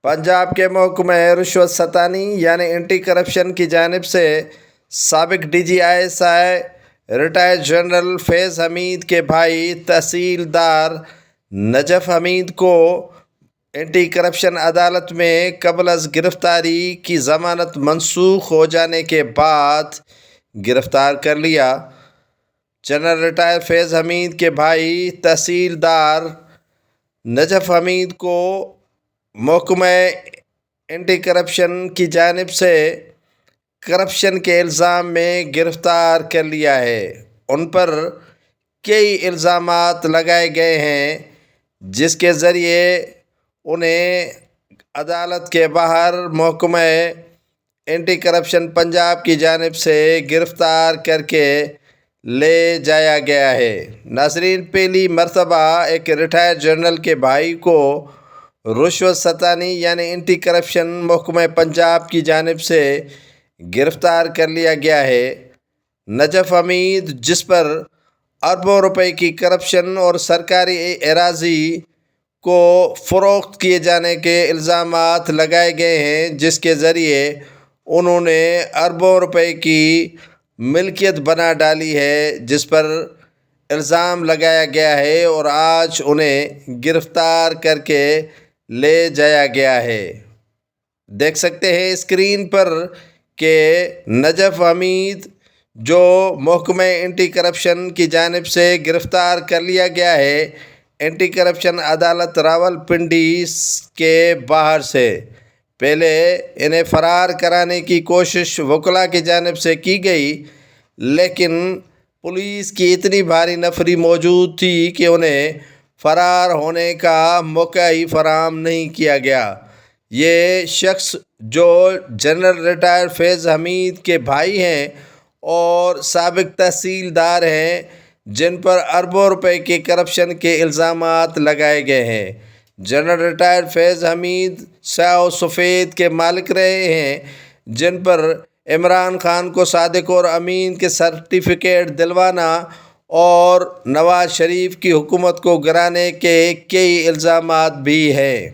پنجاب کے محکمہ رشوت ستانی یعنی اینٹی کرپشن کی جانب سے سابق DGI ریٹائرڈ جنرل فیض حمید کے بھائی تحصیلدار نجف حمید کو اینٹی کرپشن عدالت میں قبل از گرفتاری کی ضمانت منسوخ ہو جانے کے بعد گرفتار کر لیا۔ جنرل ریٹائر فیض حمید کے بھائی تحصیلدار نجف حمید کو محکمہ اینٹی کرپشن کی جانب سے کرپشن کے الزام میں گرفتار کر لیا ہے۔ ان پر کئی الزامات لگائے گئے ہیں جس کے ذریعے انہیں عدالت کے باہر محکمہ اینٹی کرپشن پنجاب کی جانب سے گرفتار کر کے لے جایا گیا ہے۔ ناظرین، پہلی مرتبہ ایک ریٹائرڈ جنرل کے بھائی کو رشوت ستانی یعنی اینٹی کرپشن محکمہ پنجاب کی جانب سے گرفتار کر لیا گیا ہے۔ نجف حمید، جس پر اربوں روپے کی کرپشن اور سرکاری اراضی کو فروخت کیے جانے کے الزامات لگائے گئے ہیں، جس کے ذریعے انہوں نے اربوں روپے کی ملکیت بنا ڈالی ہے، جس پر الزام لگایا گیا ہے اور آج انہیں گرفتار کر کے لے جایا گیا ہے۔ دیکھ سکتے ہیں اسکرین پر کہ نجف حمید جو محکمہ اینٹی کرپشن کی جانب سے گرفتار کر لیا گیا ہے اینٹی کرپشن عدالت راولپنڈی کے باہر سے، پہلے انہیں فرار کرانے کی کوشش وکلاء کی جانب سے کی گئی، لیکن پولیس کی اتنی بھاری نفری موجود تھی کہ انہیں فرار ہونے کا موقع ہی فراہم نہیں کیا گیا۔ یہ شخص جو جنرل ریٹائر فیض حمید کے بھائی ہیں اور سابق تحصیلدار ہیں، جن پر اربوں روپے کے کرپشن کے الزامات لگائے گئے ہیں۔ جنرل ریٹائر فیض حمید سیاہ و سفید کے مالک رہے ہیں، جن پر عمران خان کو صادق اور امین کے سرٹیفکیٹ دلوانا اور نواز شریف کی حکومت کو گرانے کے کئی الزامات بھی ہیں۔